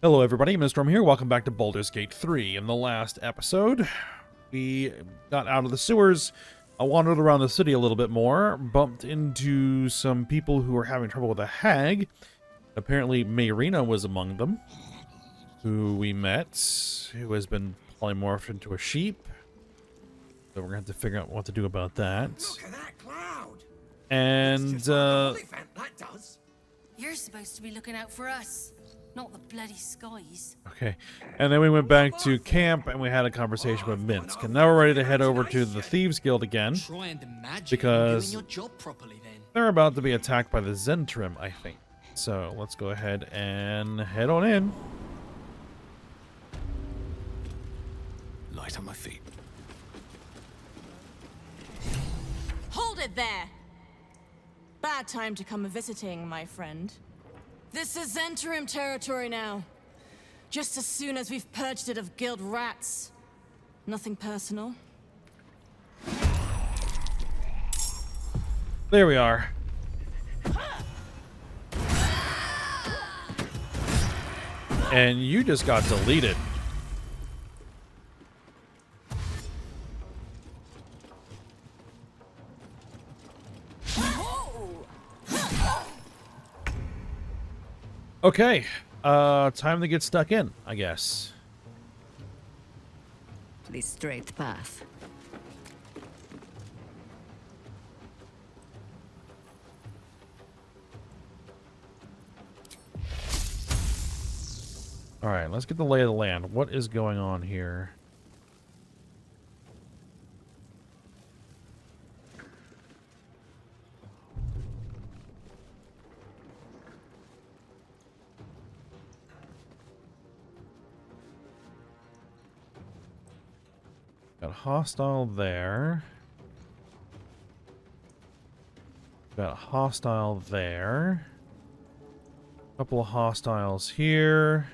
Hello everybody, Mr. here. Welcome back to Baldur's Gate 3. In the last episode, we got out of the sewers, wandered around the city a little bit more, bumped into some people who were having trouble with a hag. Apparently Mayrina was among them, who we met, who has been polymorphed into a sheep. So we're going to have to figure out what to do about that. Look at that cloud. And, That does. You're supposed to be looking out for us, not the bloody skies. okay. And then we went back to camp and we had a conversation with Minsk. And now we're ready to head over to the Thieves Guild again. Because doing your job properly then. they're about to be attacked by the Zentrim, I think. So let's go ahead and head on in. Light on my feet. Hold it there! Bad time to come visiting, my friend. This is Zentrim territory now. Just as soon as we've purged it of guild rats. Nothing personal. There we are. And you just got deleted. Okay, time to get stuck in, I guess. The straight path. All right, let's get the lay of the land. What is going on here? Got a hostile there. Got a hostile there. Couple of hostiles here.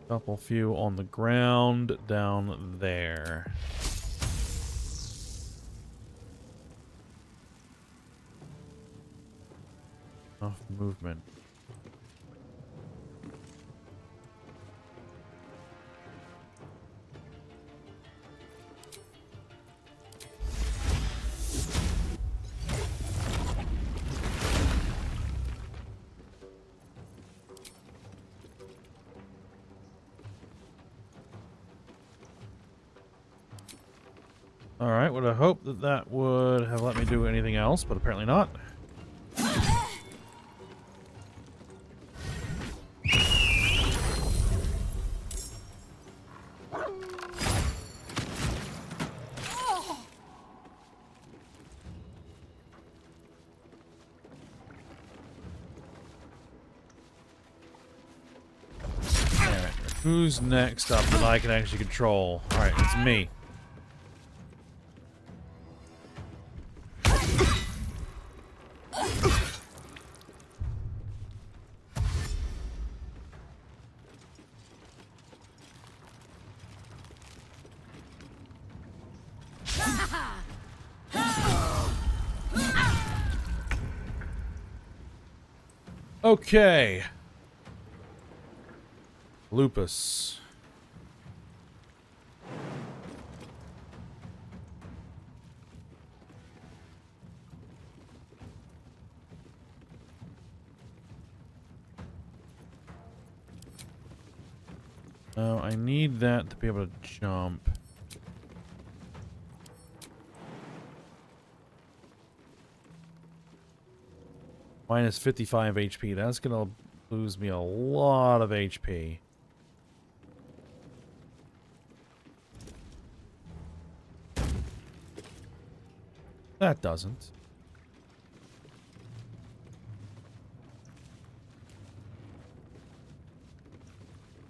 Couple few on the ground down there. Enough movement. Alright, would have hoped that that would have let me do anything else, but apparently not. Alright, who's next up that I can actually control? Alright, it's me. Okay. Lupus. Oh, I need that to be able to jump. Minus 55 HP. That's going to lose me a lot of HP. That doesn't.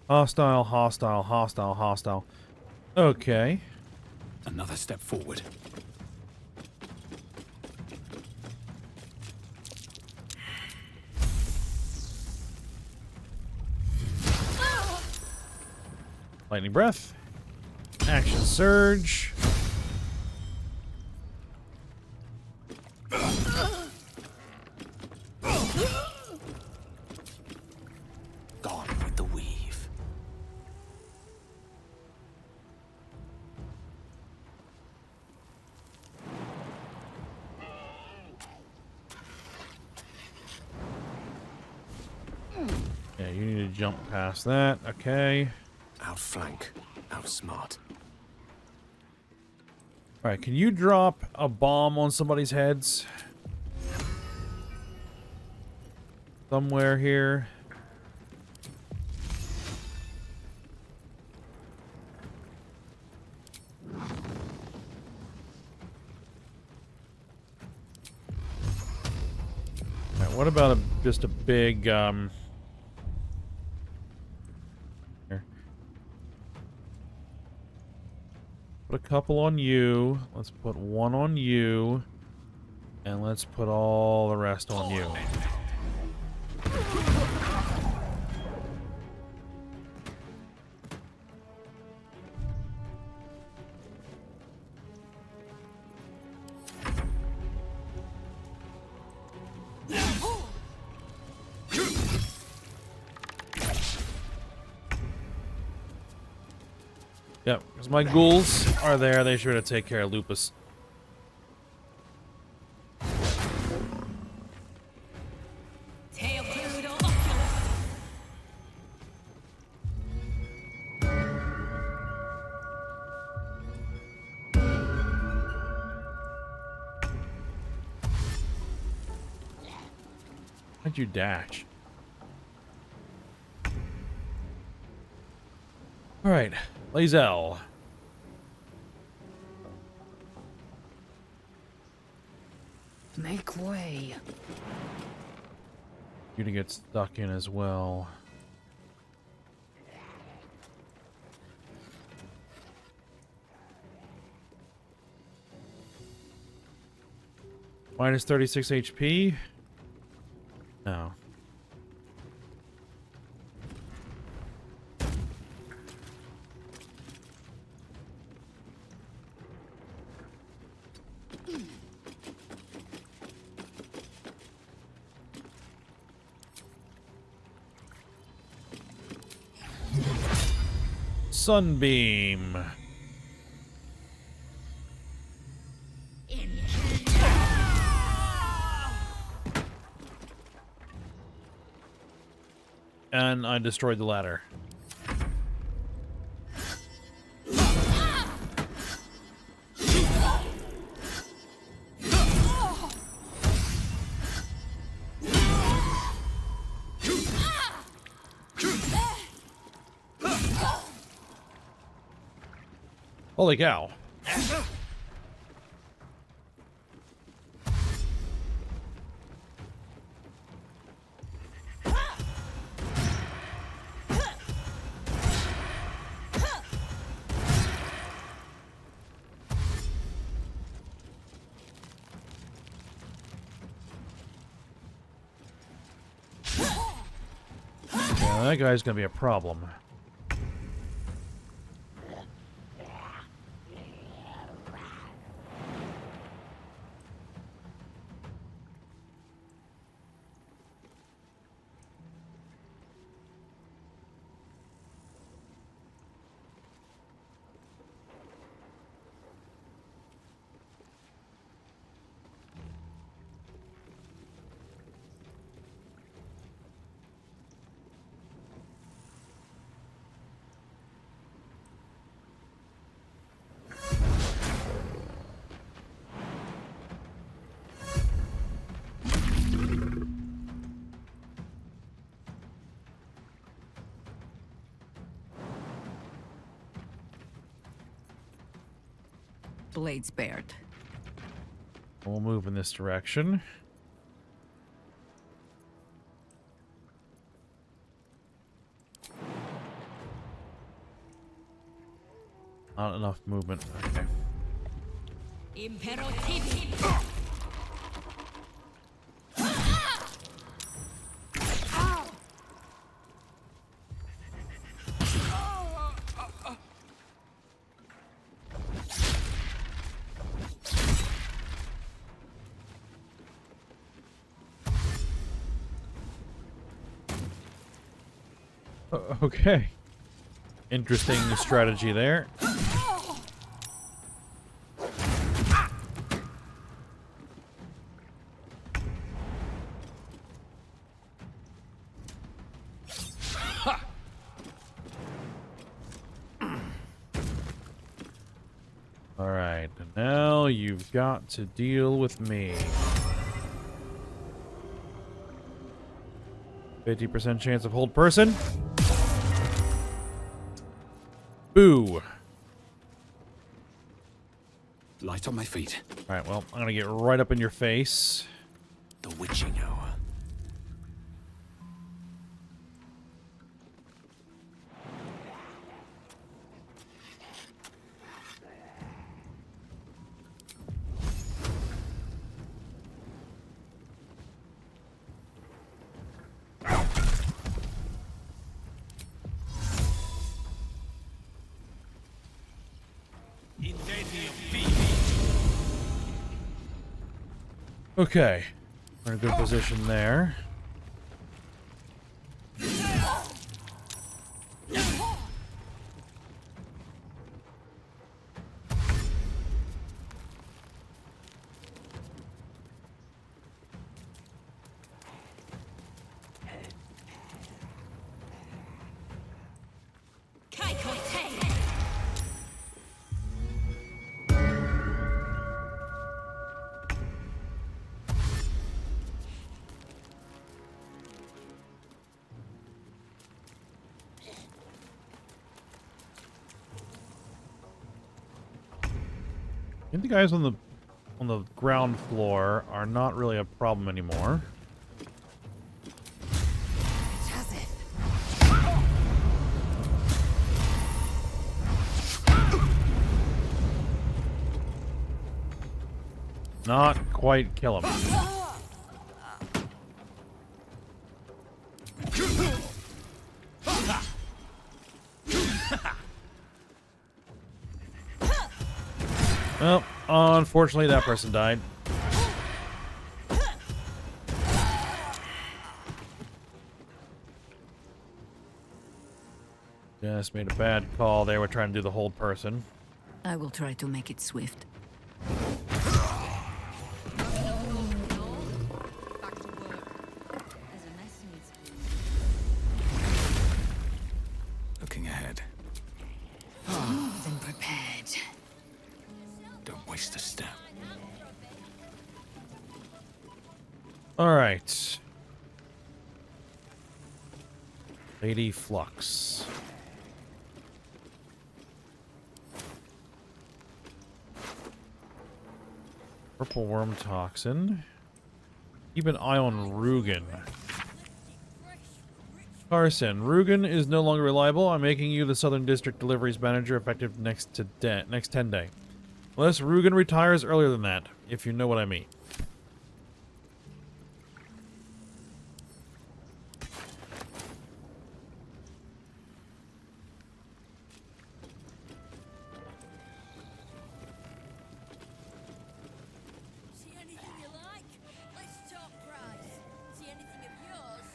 Hostile, hostile, hostile, hostile. Okay. Another step forward. Lightning breath. Action surge. Gone with the you need to jump past that. Okay. Outflank. Outsmart. Alright, can you drop a bomb on somebody's heads? Somewhere here. Alright, what about just a big, here. Put a couple on you. Let's put one on you. And let's put all the rest on you. Yep, because my ghouls are there. They sure to take care of Lupus. Why'd you dash? Alright, Lazel. Make way. You to get stuck in as well. Minus 36 HP? No. Sunbeam. And I destroyed the ladder. Holy cow. Yeah, that guy's gonna be a problem. Blades bared. We'll move in this direction. Not enough movement. Okay. Okay. Interesting strategy there. Alright, and now you've got to deal with me. 50% chance of hold person. Boo. Light on my feet. Alright, well, I'm gonna get right up in your face. The witching hour. Okay. We're in a good position there. I think the guys on the ground floor are not really a problem anymore. Not quite kill him. Well, unfortunately, that person died. Just made a bad call. They were trying to do the hold person. I will try to make it swift. Looking ahead. More than prepared. Don't waste a step. All right. Lady Flux. Purple worm toxin. Keep an eye on Rugen. Carson, Rugen is no longer reliable. I'm making you the Southern District Deliveries Manager effective next 10 day. Unless Rugen retires earlier than that, if you know what I mean. See anything you like? Let's talk price. See anything of yours?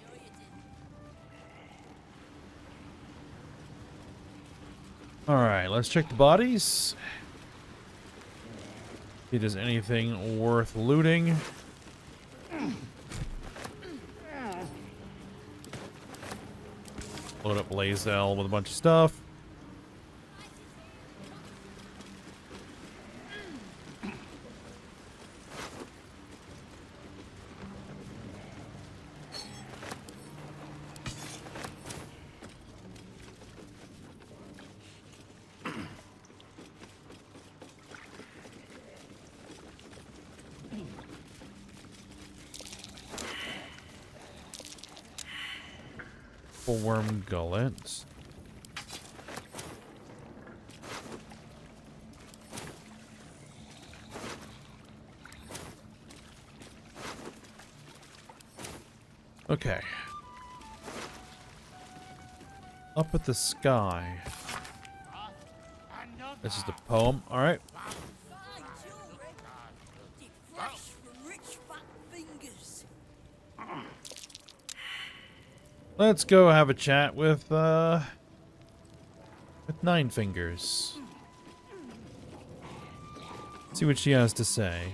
No, you didn't. Alright, let's check the bodies. See if there's anything worth looting. Load up Lazel with a bunch of stuff. Worm gullets. Okay. Up at the sky. This is the poem. All right. Fine jewelry. Did fresh from rich fat fingers. Let's go have a chat with Nine Fingers. See what she has to say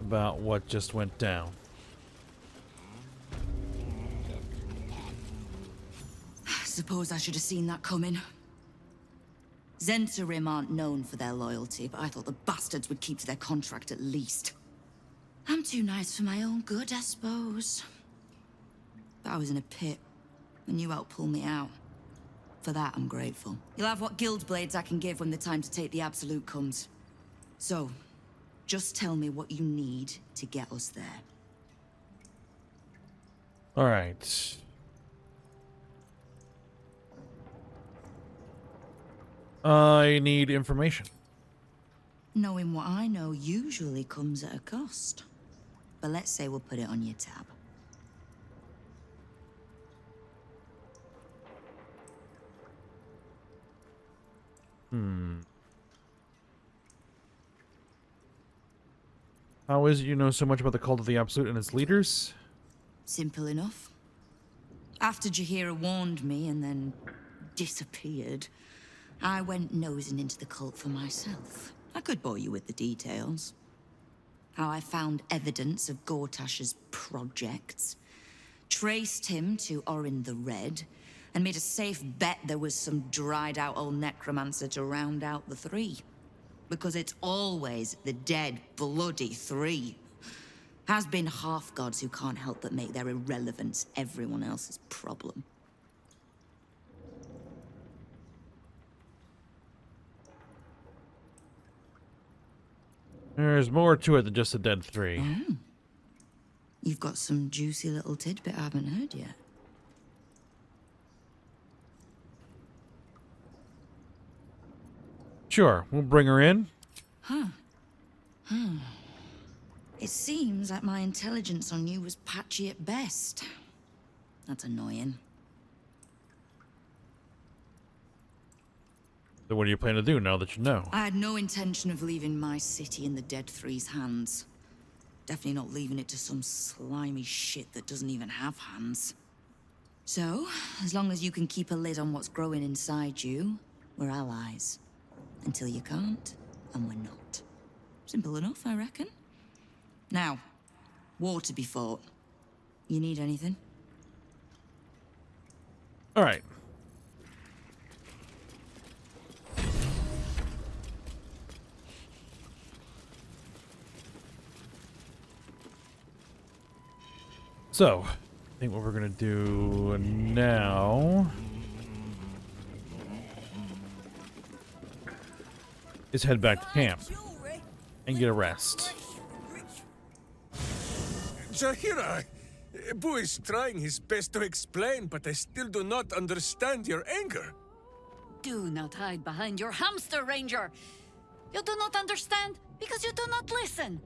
about what just went down. Suppose I should have seen that coming. Zentarim aren't known for their loyalty, but I thought the bastards would keep to their contract at least. I'm too nice for my own good, I suppose. But I was in a pit, and you helped pull me out. For that, I'm grateful. You'll have what guild blades I can give when the time to take the Absolute comes. So, just tell me what you need to get us there. All right. I need information. Knowing what I know usually comes at a cost. But let's say we'll put it on your tab. How is it you know so much about the cult of the Absolute and its leaders? Simple enough. After Jaheira warned me and then disappeared, I went nosing into the cult for myself. I could bore you with the details. How I found evidence of Gortash's projects, traced him to Orin the Red, and made a safe bet there was some dried-out old necromancer to round out the three. Because it's always the dead, bloody three. Has been half-gods who can't help but make their irrelevance everyone else's problem. There's more to it than just the dead three. You've got some juicy little tidbit I haven't heard yet. Sure, we'll bring her in. It seems like my intelligence on you was patchy at best. That's annoying. So what do you plan to do now that you know? I had no intention of leaving my city in the Dead Three's hands. Definitely not leaving it to some slimy shit that doesn't even have hands. So, as long as you can keep a lid on what's growing inside you, we're allies. Until you can't, and we're not. Simple enough, I reckon. Now, war to be fought. You need anything? All right. So, I think what we're gonna do now is head back to camp and get a rest. Jaheira, Boo is trying his best to explain, but I still do not understand your anger. Do not hide behind your hamster, Ranger. You do not understand because you do not listen.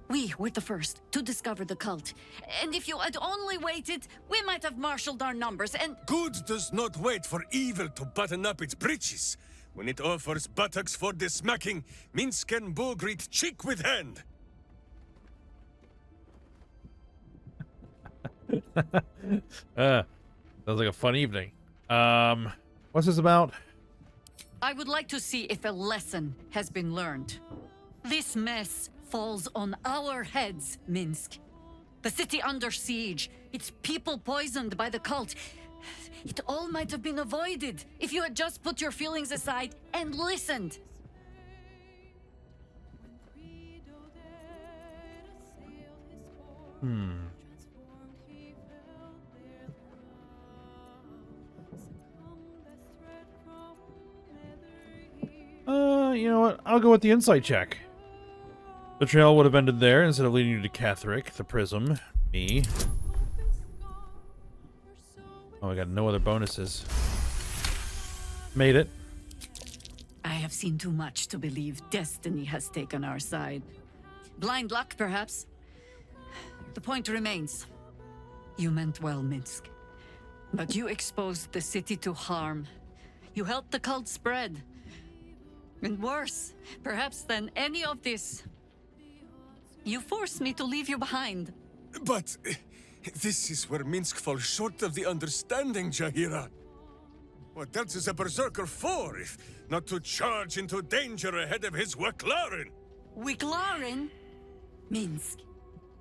We were the first to discover the cult. And if you had only waited, we might have marshaled our numbers and... Good does not wait for evil to button up its breeches. When it offers buttocks for the smacking, Minsk and Boo greet cheek with hand. Sounds like a fun evening. What's this about? I would like to see if a lesson has been learned. This mess falls on our heads, Minsk. The city under siege, its people poisoned by the cult. It all might have been avoided if you had just put your feelings aside and listened. You know what? I'll go with the insight check. The trail would have ended there instead of leading you to Catherick, the prism, me. Oh, I got no other bonuses. Made it. I have seen too much to believe destiny has taken our side. Blind luck, perhaps. The point remains. You meant well, Minsk. But you exposed the city to harm. You helped the cult spread. And worse, perhaps than any of this, you forced me to leave you behind. But this is where Minsk falls short of the understanding, Jaheira. What else is a berserker for, if not to charge into danger ahead of his Waklarin? Wiklarin? Minsk,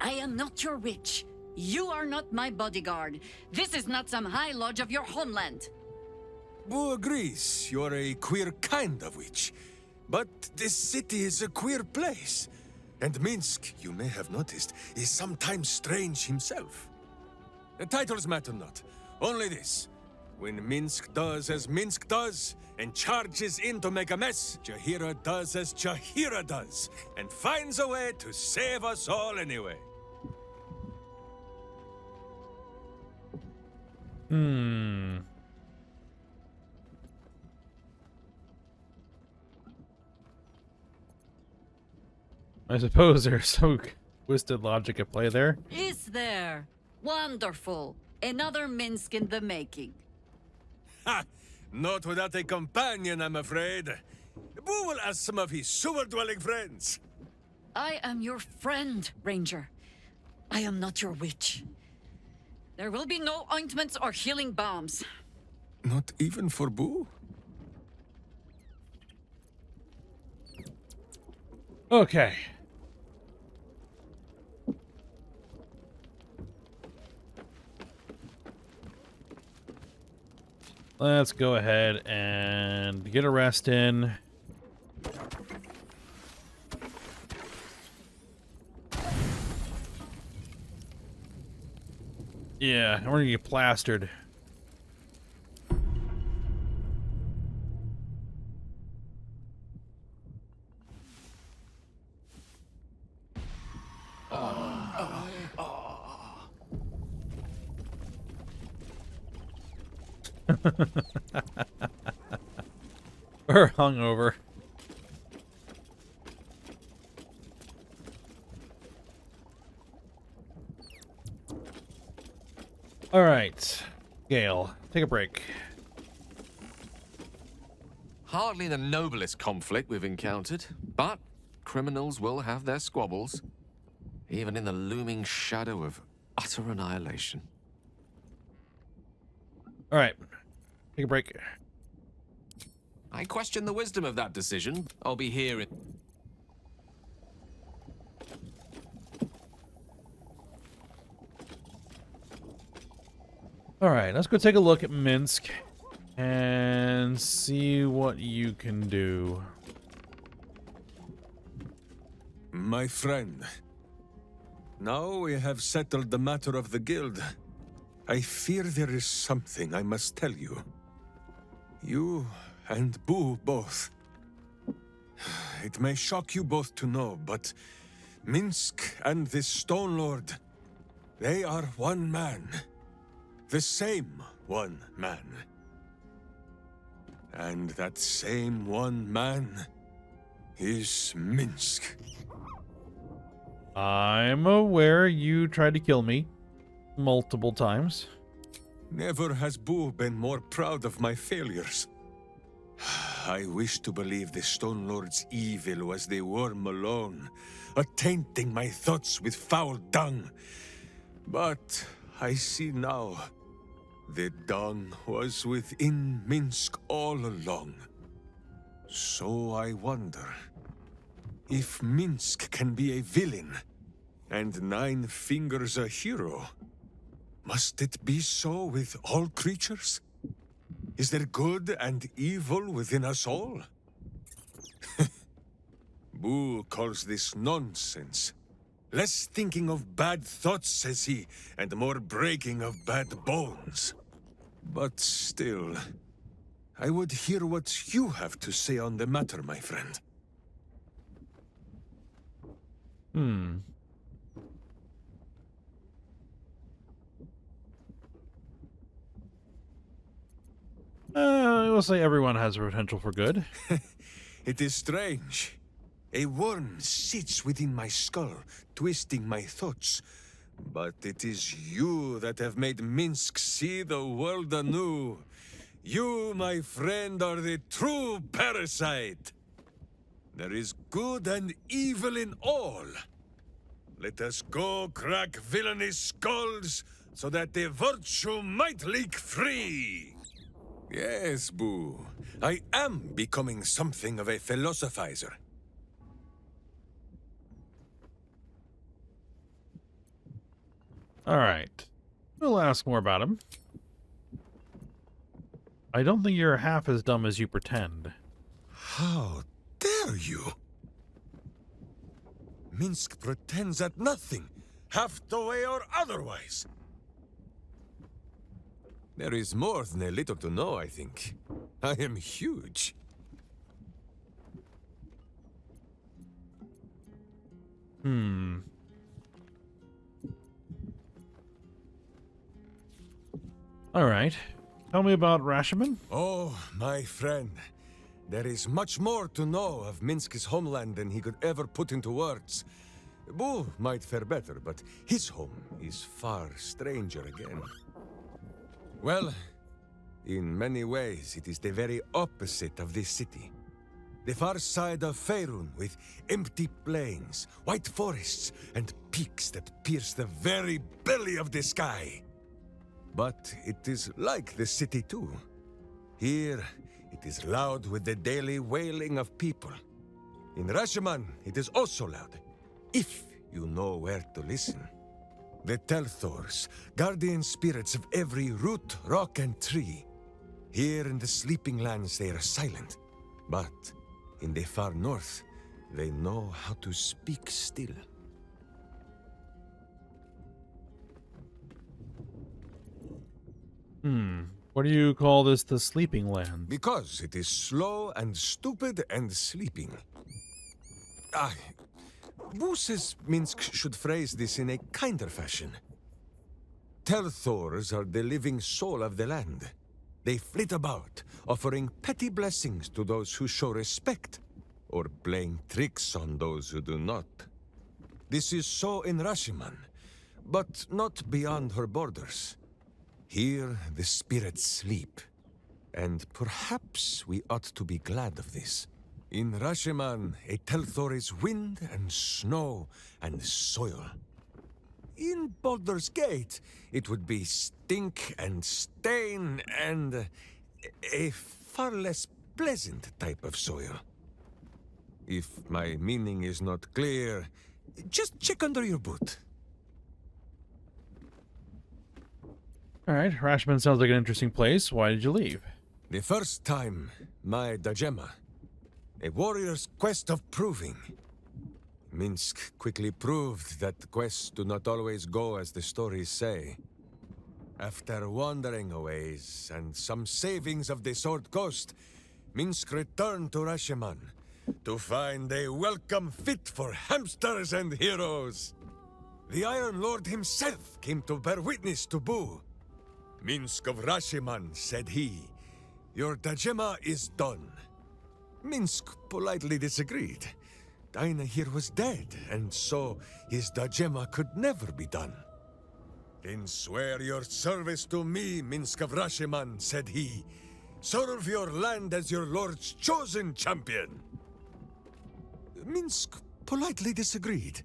I am not your witch. You are not my bodyguard. This is not some high lodge of your homeland. Boo agrees you're a queer kind of witch. But this city is a queer place. And Minsk, you may have noticed, is sometimes strange himself. The titles matter not. Only this. When Minsk does as Minsk does, and charges in to make a mess, Jahira does as Jahira does, and finds a way to save us all anyway. I suppose there's some twisted logic at play there. Is there? Wonderful. Another Minsk in the making. Ha! Not without a companion, I'm afraid. Boo will ask some of his sewer-dwelling friends. I am your friend, Ranger. I am not your witch. There will be no ointments or healing balms. Not even for Boo? Okay. Let's go ahead and get a rest in. Yeah, we're gonna get plastered. We're hungover. All right, Gale, take a break. Hardly the noblest conflict we've encountered, but criminals will have their squabbles, even in the looming shadow of utter annihilation. All right, take a break. I question the wisdom of that decision. I'll be here in... All right, let's go take a look at Minsk and see what you can do. My friend, now we have settled the matter of the guild. I fear there is something I must tell you. You and Boo both. It may shock you both to know, but Minsk and this Stone Lord, they are one man. The same one man. And that same one man is Minsk. I'm aware you tried to kill me multiple times. Never has Boo been more proud of my failures. I wish to believe the Stone Lord's evil was the worm alone, attainting my thoughts with foul dung. But I see now, the dung was within Minsk all along. So I wonder, if Minsk can be a villain, and Nine Fingers a hero, must it be so with all creatures? Is there good and evil within us all? Boo calls this nonsense. Less thinking of bad thoughts, says he, and more breaking of bad bones. But still, I would hear what you have to say on the matter, my friend. I will say everyone has a potential for good. It is strange. A worm sits within my skull, twisting my thoughts. But it is you that have made Minsk see the world anew. You, my friend, are the true parasite. There is good and evil in all. Let us go crack villainous skulls, so that the virtue might leak free. Yes, Boo. I am becoming something of a philosophizer. All right. We'll ask more about him. I don't think you're half as dumb as you pretend. How dare you? Minsk pretends at nothing, half the way or otherwise. There is more than a little to know, I think. I am huge. All right. Tell me about Rashomon. Oh, my friend. There is much more to know of Minsk's homeland than he could ever put into words. Boo might fare better, but his home is far stranger again. Well, in many ways, it is the very opposite of this city. The far side of Faerun, with empty plains, white forests, and peaks that pierce the very belly of the sky. But it is like the city too. Here, it is loud with the daily wailing of people. In Rashomon, it is also loud, if you know where to listen. The Telthors, guardian spirits of every root, rock, and tree. Here in the sleeping lands they are silent, but in the far north, they know how to speak still. What do you call this the sleeping land? Because it is slow and stupid and sleeping. Boo says Minsk should phrase this in a kinder fashion. Telthors are the living soul of the land. They flit about, offering petty blessings to those who show respect, or playing tricks on those who do not. This is so in Rashomon, but not beyond her borders. Here the spirits sleep, and perhaps we ought to be glad of this. In Rashomon, a Telthor is wind and snow and soil. In Baldur's Gate, it would be stink and stain and a far less pleasant type of soil. If my meaning is not clear, just check under your boot. All right, Rashomon sounds like an interesting place. Why did you leave? The first time, my Dajema, a warrior's quest of proving. Minsk quickly proved that quests do not always go as the stories say. After wandering a ways and some savings of the Sword Coast, Minsk returned to Rashomon to find a welcome fit for hamsters and heroes. The Iron Lord himself came to bear witness to Boo. Minsk of Rashomon, said he, your Dajema is done. Minsk politely disagreed. Dinah here was dead, and so his Dajema could never be done. Then swear your service to me, Minsk of Rashomon, said he. Serve your land as your lord's chosen champion. Minsk politely disagreed.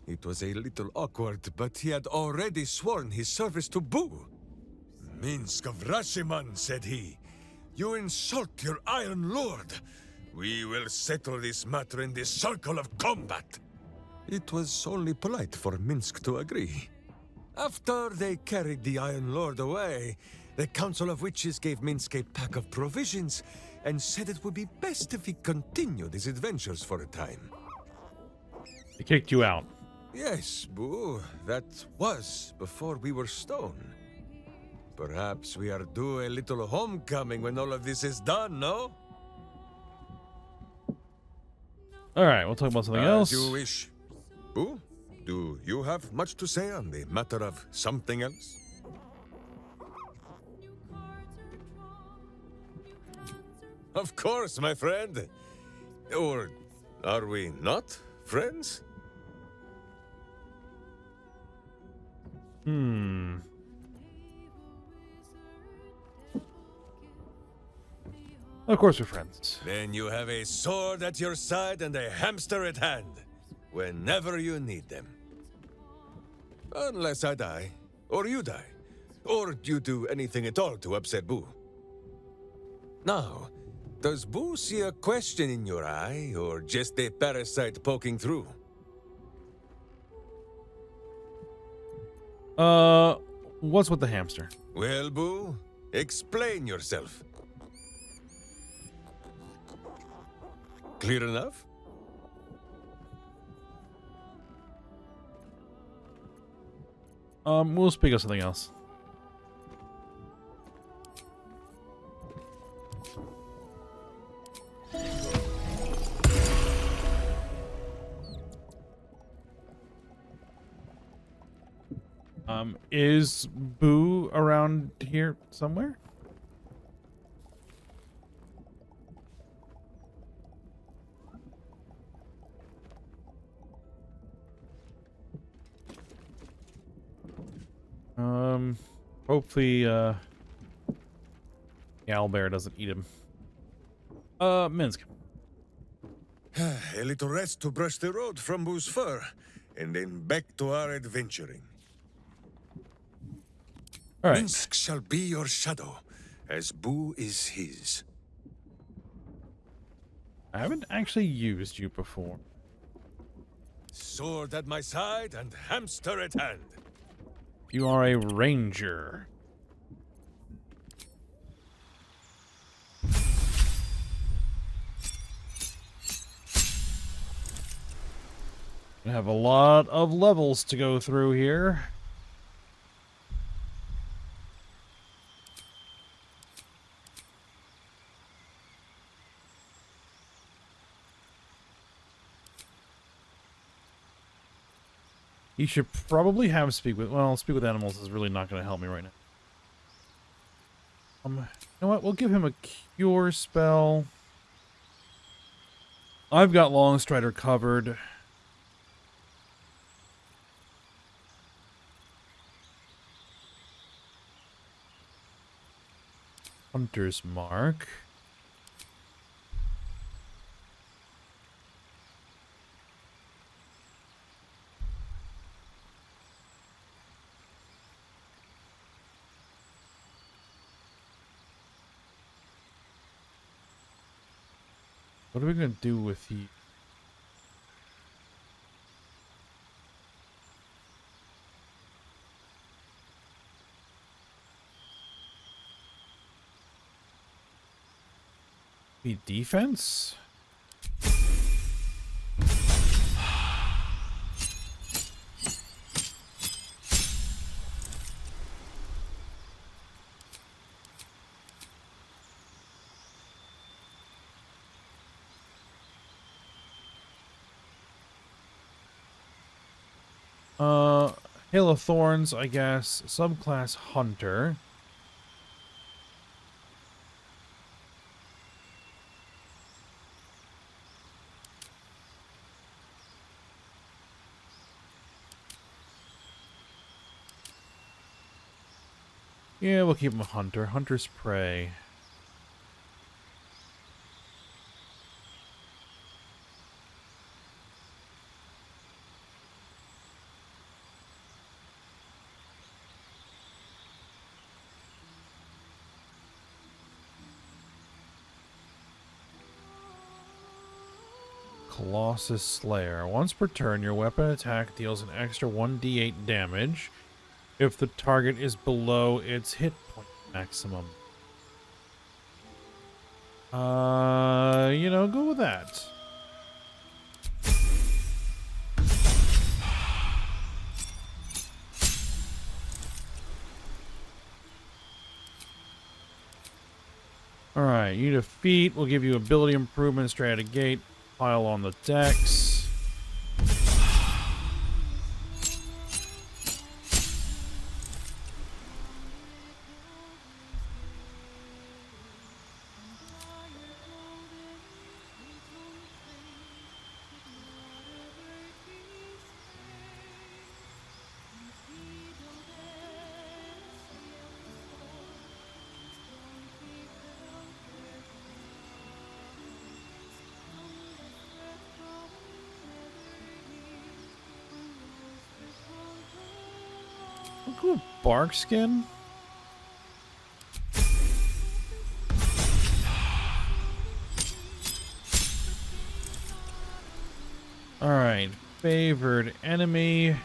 It was a little awkward, but he had already sworn his service to Boo. Minsk of Rashomon, said he. You insult your Iron Lord. We will settle this matter in the circle of combat. It was only polite for Minsk to agree. After they carried the Iron Lord away, the Council of Witches gave Minsk a pack of provisions and said it would be best if he continued his adventures for a time. They kicked you out. Yes, Boo, that was before we were stone. Perhaps we are due a little homecoming when all of this is done, no? All right, we'll talk about something else. As you wish. Boo, do you have much to say on the matter of something else? Of course, my friend. Or are we not friends? Of course we're friends. Then you have a sword at your side and a hamster at hand, whenever you need them. Unless I die, or you die, or you do anything at all to upset Boo. Now, does Boo see a question in your eye, or just a parasite poking through? What's with the hamster? Well, Boo, explain yourself. Clear enough? We'll speak of something else. Is Boo around here somewhere? Hopefully, Owlbear doesn't eat him. Minsk. A little rest to brush the road from Boo's fur, and then back to our adventuring. All right. Minsk shall be your shadow, as Boo is his. I haven't actually used you before. Sword at my side and hamster at hand. You are a ranger. I have a lot of levels to go through here. You should probably have speak with... Well, speak with animals is really not going to help me right now. You know what? We'll give him a cure spell. I've got Longstrider covered. Hunter's Mark. What are we going to do with the... The defense? Hail of Thorns, I guess. Subclass Hunter. Yeah, we'll keep him a Hunter. Hunter's Prey. Colossus Slayer. Once per turn, your weapon attack deals an extra 1d8 damage if the target is below its hit point maximum. You know, go with that. Alright, you defeat. We'll give you ability improvement straight out of gate. Pile on the decks. Cool bark skin. All right, favored enemy.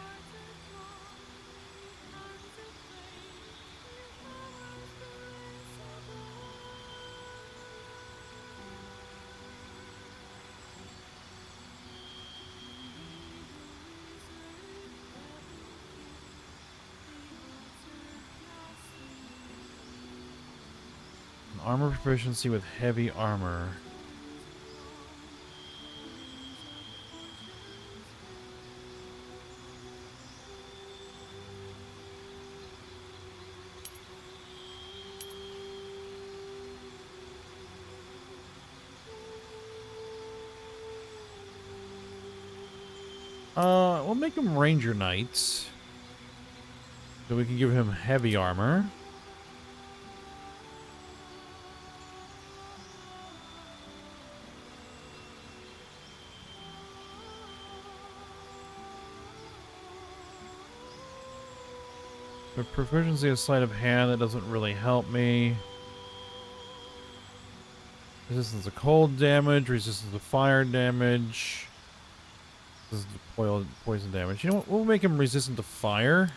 Armor proficiency with heavy armor. We'll make him Ranger Knights. So we can give him heavy armor. The proficiency of sleight of hand, that doesn't really help me. Resistance to cold damage, resistance to fire damage. This is the poison damage. You know what? We'll make him resistant to fire.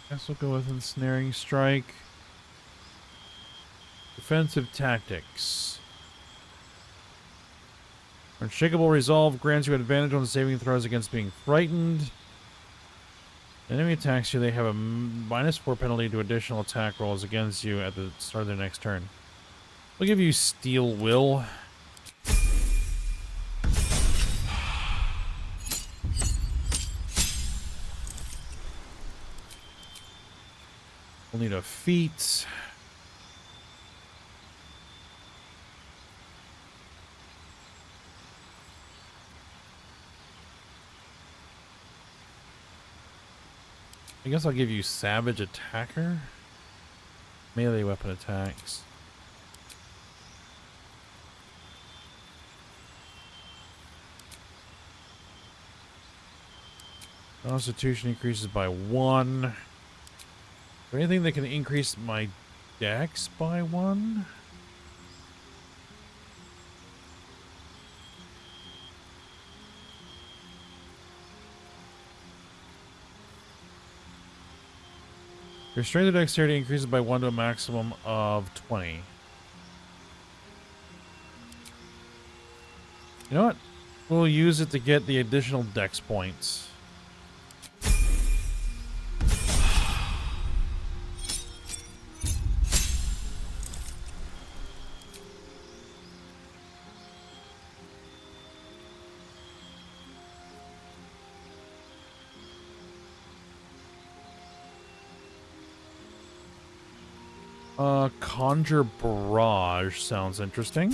Guess we'll go with ensnaring strike. Defensive tactics. Unshakable resolve grants you advantage on saving throws against being frightened. Enemy attacks you, they have a -4 penalty to additional attack rolls against you at the start of their next turn. We'll give you Steel Will. We'll need a feat. I guess I'll give you Savage Attacker. Melee weapon attacks. Constitution increases by 1. Is there anything that can increase my dex by 1? Your strength and dexterity increases by 1 to a maximum of 20. You know what? We'll use it to get the additional dex points. Conjure Barrage sounds interesting.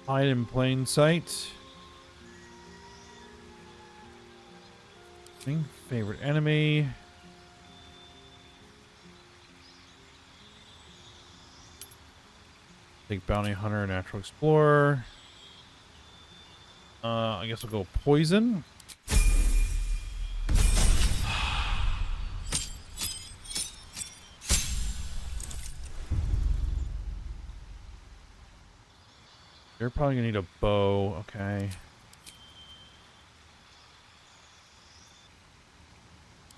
Hide in plain sight. Favorite enemy. Take Bounty Hunter, Natural Explorer. I guess we'll go Poison. You're probably gonna need a bow, okay.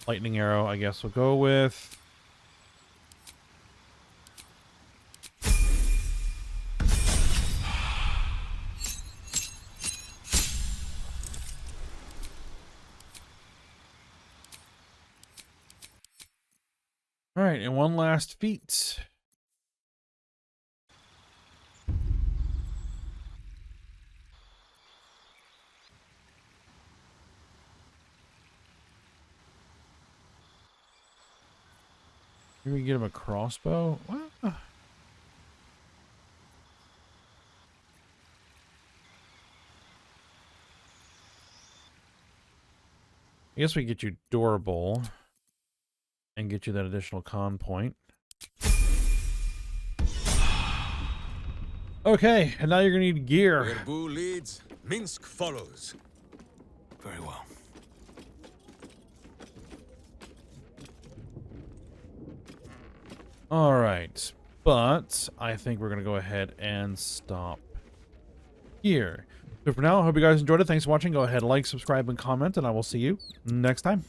Lightning Arrow, I guess we'll go with. Alright, and one last feat. Maybe we can get him a crossbow? What? I guess we get you durable and get you that additional con point. Okay, and now you're gonna need gear. Where Boo leads, Minsk follows. Very well. All right, but I think we're gonna go ahead and stop here. So for now, I hope you guys enjoyed it. Thanks for watching. Go ahead, like, subscribe, and comment, and I will see you next time.